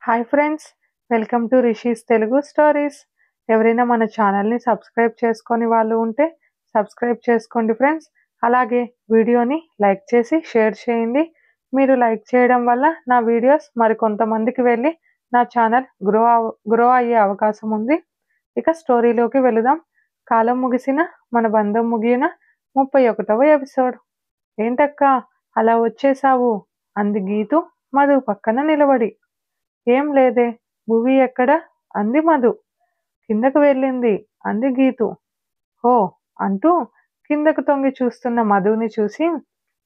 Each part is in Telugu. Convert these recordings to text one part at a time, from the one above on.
Hi friends, welcome to rishis Telugu stories. ఎవరైనా మన ఛానల్ని సబ్స్క్రైబ్ చేసుకొని వాళ్ళు ఉంటే సబ్స్క్రైబ్ చేసుకోండి ఫ్రెండ్స్. అలాగే వీడియోని లైక్ చేసి షేర్ చేయండి. మీరు లైక్ చేయడం వల్ల నా వీడియోస్ మరికొంతమందికి వెళ్ళి నా ఛానల్ గ్రో అయ్యే అవకాశం ఉంది. ఇక స్టోరీలోకి వెళుదాం. కాలం ముగిసిన మన బంధం ముగిన 31వ ఎపిసోడ్. ఏంటక్క అలా వచ్చేసావు అంది గీతు మధు పక్కన నిలబడి. ఏం లేదే, భువి ఎక్కడ అంది మధు. కిందకు వెళ్ళింది అంది గీతు. హో అంటూ కిందకు తొంగి చూస్తున్న మధుని చూసి,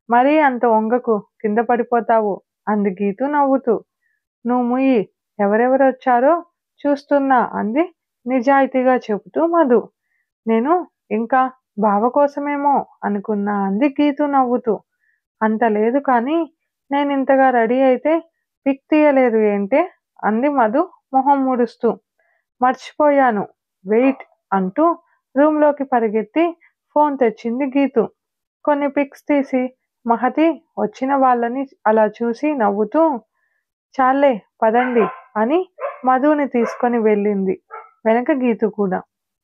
మరీ అంత వంగకు, కింద పడిపోతావు అంది గీతు నవ్వుతూ. నువ్వు ముయ్యి, ఎవరెవరొచ్చారో చూస్తున్నా అంది నిజాయితీగా చెబుతూ మధు. నేను ఇంకా బావ కోసమేమో అనుకున్నా అంది గీతు నవ్వుతూ. అంత లేదు కానీ నేనింతగా రెడీ అయితే పిక్ తీయలేదు ఏంటే అంది మధు మొహం ముడుస్తూ. మర్చిపోయాను, వెయిట్ అంటూ రూమ్లోకి పరిగెత్తి ఫోన్ తెచ్చింది గీతు. కొన్ని పిక్స్ తీసి మహతి వచ్చిన వాళ్ళని అలా చూసి నవ్వుతూ, చాలే పదండి అని మధుని తీసుకొని వెళ్ళింది. వెనక గీతు కూడా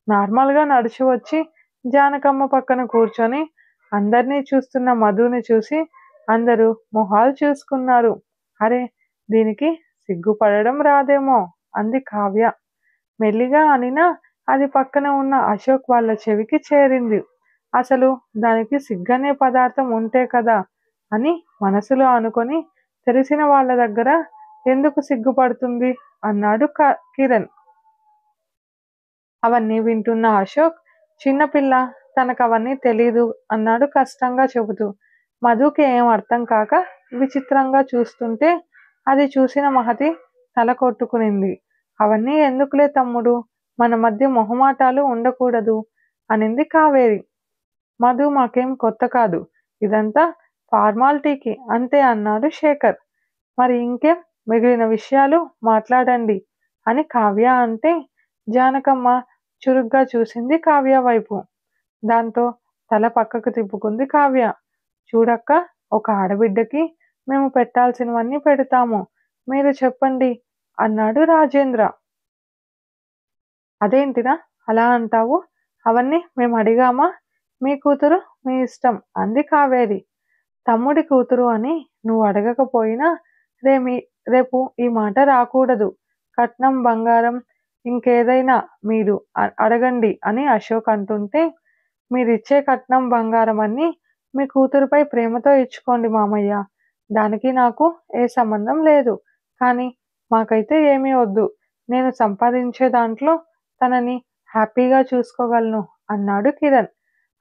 నార్మల్గా నడిచి వచ్చి జానకమ్మ పక్కన కూర్చొని అందరినీ చూస్తున్న మధుని చూసి అందరూ మొహాలు చూసుకున్నారు. అరే, దీనికి సిగ్గుపడడం రాదేమో అంది కావ్య. మెల్లిగా అనినా అది పక్కన ఉన్న అశోక్ వాళ్ళ చెవికి చేరింది. అసలు దానికి సిగ్గనే పదార్థం ఉంటే కదా అని మనసులో అనుకొని, తెలిసిన వాళ్ళ దగ్గర ఎందుకు సిగ్గుపడుతుంది అన్నాడు కిరణ్. అవన్నీ వింటున్న అశోక్, చిన్నపిల్ల, తనకు అవన్నీ తెలీదు అన్నాడు కష్టంగా చెబుతూ. మధుకి ఏం అర్థం కాక విచిత్రంగా చూస్తుంటే అది చూసిన మహతి తల కొట్టుకునింది. అవన్నీ ఎందుకులే తమ్ముడు, మన మధ్య మొహమాటాలు ఉండకూడదు అనింది కావేరి. మధు మాకేం కొత్త కాదు, ఇదంతా ఫార్మాలిటీకి అంతే అన్నాడు శేఖర్. మరి ఇంకేం, మిగిలిన విషయాలు మాట్లాడండి అని కావ్య అంటే జానకమ్మ చురుగ్గా చూసింది కావ్య వైపు. దాంతో తల పక్కకు తిప్పుకుంది కావ్య. చూడక్క, ఒక ఆడబిడ్డకి మేము పెట్టాల్సినవన్నీ పెడతాము, మీరు చెప్పండి అన్నాడు రాజేంద్ర. అదేంటిరా అలా అంటావు, అవన్నీ మేము అడిగామా? మీ కూతురు మీ ఇష్టం అంది కావేరి. తమ్ముడి కూతురు అని నువ్వు అడగకపోయినా రేపు ఈ మాట రాకూడదు. కట్నం, బంగారం, ఇంకేదైనా మీరు అడగండి అని అశోక్ అంటుంటే, మీరిచ్చే కట్నం బంగారం అన్నీ మీ కూతురుపై ప్రేమతో ఇచ్చుకోండి మామయ్య, దానికి నాకు ఏ సంబంధం లేదు. కానీ మాకైతే ఏమీ వద్దు, నేను సంపాదించే దాంట్లో తనని హ్యాపీగా చూసుకోగలను అన్నాడు కిరణ్.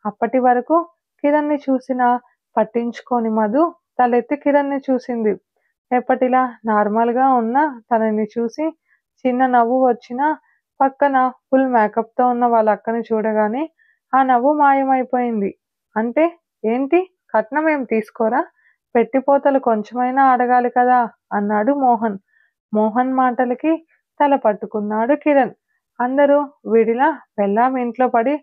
అప్పటి వరకు కిరణ్ని చూసినా పట్టించుకోని మధు తలెత్తి కిరణ్ని చూసింది. ఎప్పటిలా నార్మల్గా ఉన్న తనని చూసి చిన్న నవ్వు వచ్చినా పక్కన ఫుల్ మేకప్తో ఉన్న వాళ్ళ అక్కని చూడగానే ఆ నవ్వు మాయమైపోయింది. అంటే ఏంటి, కట్నం ఏం తీసుకోరా, పెట్టిపోతలు కొంచెమైనా అడగాలి కదా అన్నాడు మోహన్. మోహన్ మాటలకి తల పట్టుకున్నాడు కిరణ్. అందరూ వీడిలా పెళ్ళాం ఇంట్లో పడి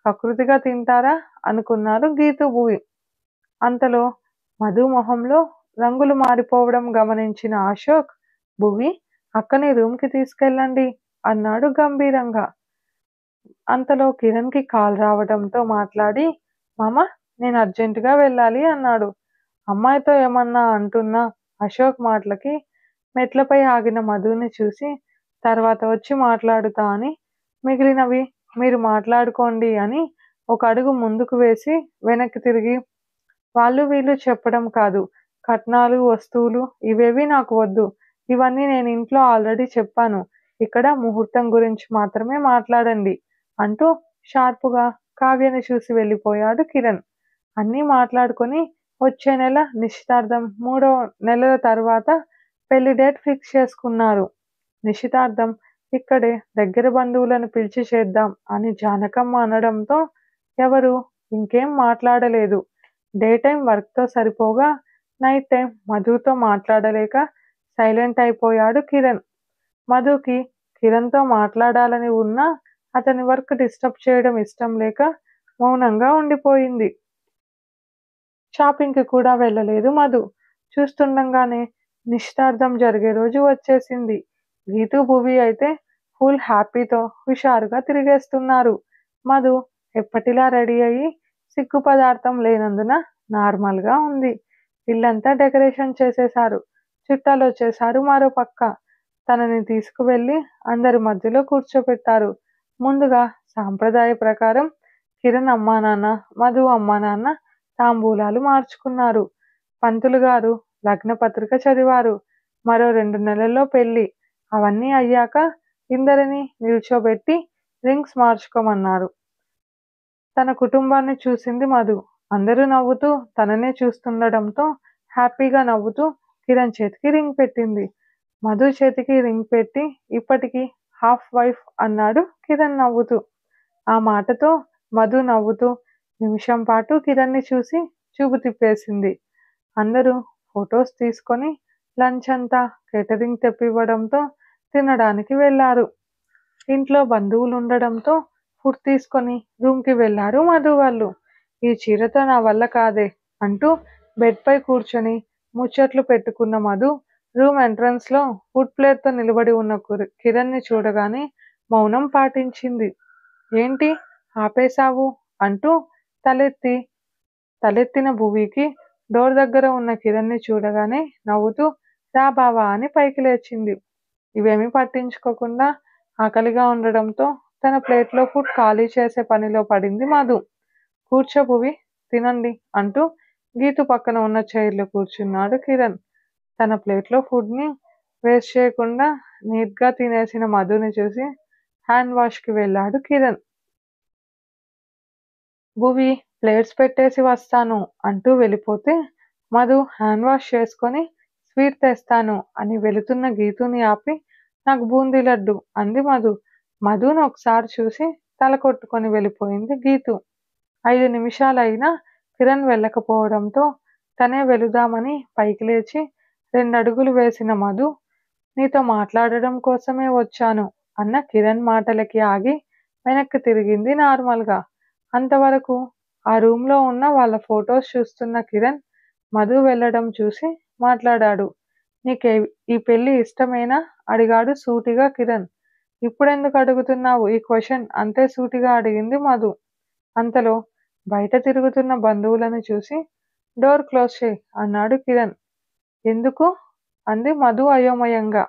కకృతిగా తింటారా అనుకున్నారు గీతు, భువి. అంతలో మధు మొహంలో రంగులు మారిపోవడం గమనించిన అశోక్, భువి అక్కని రూమ్కి తీసుకెళ్ళండి అన్నాడు గంభీరంగా. అంతలో కిరణ్కి కాల్ రావడంతో మాట్లాడి, మామ నేను అర్జెంటుగా వెళ్ళాలి అన్నాడు. అమ్మాయితో ఏమన్నా అంటున్నా అశోక్ మాటలకి మెట్లపై ఆగిన మధుని చూసి, తర్వాత వచ్చి మాట్లాడుతా అని, మిగిలినవి మీరు మాట్లాడుకోండి అని ఒక అడుగు ముందుకు వేసి వెనక్కి తిరిగి, వాళ్ళు వీళ్ళు చెప్పడం కాదు, కట్నాలు, వస్తువులు ఇవేవి నాకు వద్దు, ఇవన్నీ నేను ఇంట్లో ఆల్రెడీ చెప్పాను, ఇక్కడ ముహూర్తం గురించి మాత్రమే మాట్లాడండి అంటూ షార్పుగా కావ్యని చూసి వెళ్ళిపోయాడు కిరణ్. అన్నీ మాట్లాడుకొని వచ్చే నెల నిశ్చితార్థం, 3 నెలల తర్వాత పెళ్లి డేట్ ఫిక్స్ చేసుకున్నారు. నిశ్చితార్థం ఇక్కడే దగ్గర బంధువులను పిలిచి చేద్దాం అని జానకమ్మ అనడంతో ఎవరు ఇంకేం మాట్లాడలేదు. డే టైం వర్క్తో సరిపోగా నైట్ టైం మధుతో మాట్లాడలేక సైలెంట్ అయిపోయాడు కిరణ్. మధుకి కిరణ్తో మాట్లాడాలని ఉన్నా అతని వర్క్ డిస్టర్బ్ చేయడం ఇష్టం లేక మౌనంగా ఉండిపోయింది. షాపింగ్కి కూడా వెళ్ళలేదు మధు. చూస్తుండగానే నిశ్చితార్థం జరిగే రోజు వచ్చేసింది. గీతు భువి అయితే ఫుల్ హ్యాపీతో హుషారుగా తిరిగేస్తున్నారు. మధు ఎప్పటిలా రెడీ అయ్యి సిగ్గు పదార్థం లేనందున నార్మల్గా ఉంది. ఇల్లంతా డెకరేషన్ చేసేశారు. చుట్టాలు వచ్చేశారు. మరో పక్క తనని తీసుకువెళ్ళి అందరి మధ్యలో కూర్చోబెట్టారు. ముందుగా సాంప్రదాయ ప్రకారం కిరణ్ అమ్మా నాన్న, మధు అమ్మా నాన్న తాంబూలాలు మార్చుకున్నారు. పంతులు గారు లగ్న పత్రిక చదివారు. మరో 2 నెలల్లో పెళ్లి. అవన్నీ అయ్యాక ఇందరిని నిల్చోబెట్టి రింగ్స్ మార్చుకోమన్నారు. తన కుటుంబాన్ని చూసింది మధు. అందరూ నవ్వుతూ తననే చూస్తుండడంతో హ్యాపీగా నవ్వుతూ కిరణ్ చేతికి రింగ్ పెట్టింది. మధు చేతికి రింగ్ పెట్టి ఇప్పటికి హాఫ్ వైఫ్ అన్నాడు కిరణ్ నవ్వుతూ. ఆ మాటతో మధు నవ్వుతూ నిమిషం పాటు కిరణ్ని చూసి చూపు తిప్పేసింది. అందరూ ఫొటోస్ తీసుకొని లంచ్ అంతా కేటరింగ్ తెప్పివ్వడంతో తినడానికి వెళ్ళారు. ఇంట్లో బంధువులు ఉండడంతో ఫుడ్ తీసుకొని రూమ్కి వెళ్ళారు మధు వాళ్ళు. ఈ చీరతో నా వల్ల కాదే అంటూ బెడ్పై కూర్చొని ముచ్చట్లు పెట్టుకున్న మధు రూమ్ ఎంట్రన్స్లో ఫుడ్ ప్లేట్తో నిలబడి ఉన్న కిరణ్ని చూడగానే మౌనం పాటించింది. ఏంటి ఆపేశావు అంటూ తలెత్తిన భువికి డోర్ దగ్గర ఉన్న కిరణ్ని చూడగానే నవ్వుతూ రా బావా అని పైకి లేచింది. ఇవేమీ పట్టించుకోకుండా ఆకలిగా ఉండడంతో తన ప్లేట్లో ఫుడ్ ఖాళీ చేసే పనిలో పడింది మధు. కూర్చో భువి, తినండి అంటూ గీతు పక్కన ఉన్న చైర్లో కూర్చున్నాడు కిరణ్. తన ప్లేట్లో ఫుడ్ని వేస్ట్ చేయకుండా నీట్గా తినేసిన మధుని చూసి హ్యాండ్ వాష్కి వెళ్ళాడు కిరణ్. భువి ప్లేట్స్ పెట్టేసి వస్తాను అంటూ వెళ్ళిపోతే మధు హ్యాండ్ వాష్ చేసుకొని స్వీట్ తెస్తాను అని వెళుతున్న గీతుని ఆపి నాకు బూందీ లడ్డు అంది మధు. మధుని ఒకసారి చూసి తల కొట్టుకొని వెళ్ళిపోయింది గీతు. 5 నిమిషాలైనా కిరణ్ వెళ్ళకపోవడంతో తనే వెళుదామని పైకి లేచి 2 అడుగులు వేసిన మధు నీతో మాట్లాడడం కోసమే వచ్చాను అన్న కిరణ్ మాటలకి ఆగి వెనక్కి తిరిగింది నార్మల్గా. అంతవరకు ఆ రూమ్లో ఉన్న వాళ్ళ ఫొటోస్ చూస్తున్న కిరణ్ మధు వెళ్ళడం చూసి మాట్లాడాడు. నీకే ఈ పెళ్ళి ఇష్టమేనా అడిగాడు సూటిగా కిరణ్. ఇప్పుడెందుకు అడుగుతున్నావు ఈ క్వశ్చన్ అంతే సూటిగా అడిగింది మధు. అంతలో బయట తిరుగుతున్న బంధువులను చూసి డోర్ క్లోజ్ చేయి అన్నాడు కిరణ్. ఎందుకు అంది మధు అయోమయంగా.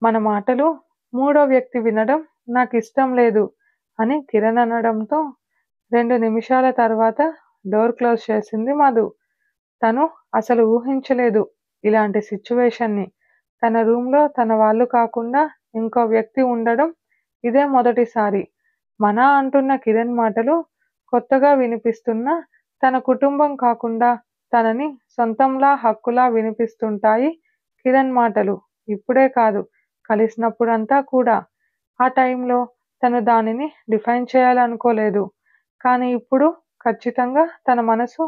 మన మాటలు 3వ వ్యక్తి వినడం నాకు ఇష్టం లేదు అని కిరణ్ అనడంతో 2 నిమిషాల తర్వాత డోర్ క్లోజ్ చేసింది మధు. తను అసలు ఊహించలేదు ఇలాంటి సిచ్యువేషన్ని. తన రూమ్లో తన వాళ్ళు కాకుండా ఇంకో వ్యక్తి ఉండడం ఇదే మొదటిసారి. మన అంటున్న కిరణ్ మాటలు కొత్తగా వినిపిస్తున్నా తన కుటుంబం కాకుండా తనని సొంతంలా హక్కులా వినిపిస్తుంటాయి కిరణ్ మాటలు. ఇప్పుడే కాదు, కలిసినప్పుడంతా కూడా. ఆ టైంలో తను దానిని డిఫైన్ చేయాలనుకోలేదు. కానీ ఇప్పుడు ఖచ్చితంగా తన మనసు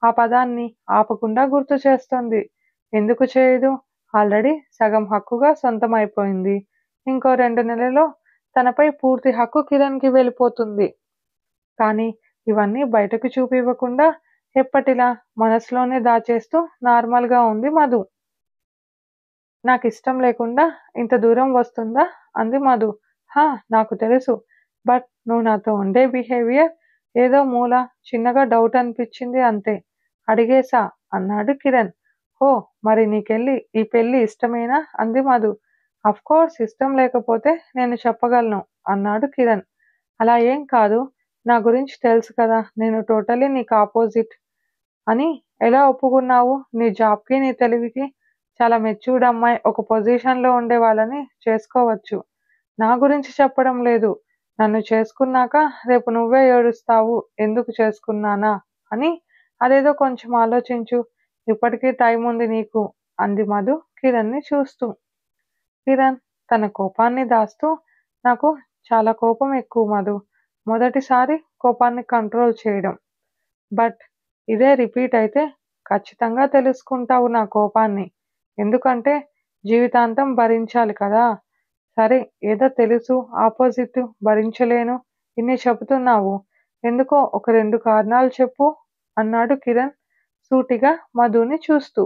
ఆ పదాన్ని ఆపకుండా గుర్తు చేస్తోంది. ఎందుకు చేయదు? ఆల్రెడీ సగం హక్కుగా సొంతమైపోయింది. ఇంకో 2 నెలల్లో తనపై పూర్తి హక్కు కిరణ్కి వెళ్ళిపోతుంది. కానీ ఇవన్నీ బయటకు చూపివ్వకుండా ఎప్పటిలా మనసులోనే దాచేస్తూ నార్మల్గా ఉంది మధు. నాకు ఇష్టం లేకుండా ఇంత దూరం వస్తుందా అంది మధు. హా, నాకు తెలుసు. బట్ నువ్వు నాతో ఉండే బిహేవియర్ ఏదో మూల చిన్నగా డౌట్ అనిపించింది అంతే. అడిగేశా అన్నాడు కిరణ్. ఓ, మరి ఈ పెళ్ళి ఇష్టమేనా అంది మధు. అఫ్కోర్స్ ఇష్టం లేకపోతే నేను చెప్పగలను అన్నాడు కిరణ్. అలా ఏం కాదు, నా గురించి తెలుసు కదా, నేను టోటలీ నీకు ఆపోజిట్ అని. ఎలా ఒప్పుకున్నావు? నీ జాబ్కి నీ తెలివికి చాలా మెచ్యూర్డ్ అమ్మాయి ఒక పొజిషన్లో ఉండే వాళ్ళని చేసుకోవచ్చు. నా గురించి చెప్పడం లేదు. నన్ను చేసుకున్నాక రేపు నువ్వే ఏడుస్తావు ఎందుకు చేసుకున్నానా అని. అదేదో కొంచెం ఆలోచించు, ఇప్పటికీ టైం ఉంది నీకు అంది మధు కిరణ్ని చూస్తూ. కిరణ్ తన కోపాన్ని దాస్తూ నాకు చాలా కోపం ఎక్కువ మధు. మొదటిసారి కోపాన్ని కంట్రోల్ చేయడం. బట్ ఇదే రిపీట్ అయితే ఖచ్చితంగా తెలుసుకుంటావు నా కోపాన్ని. ఎందుకంటే జీవితాంతం భరించాలి కదా. సరే, ఏదో తెలుసు ఆపోజిట్ భరించలేను ఇన్ని చెబుతున్నావు. ఎందుకో ఒక 2 కారణాలు చెప్పు అన్నాడు కిరణ్ సూటిగా మధుని చూస్తూ.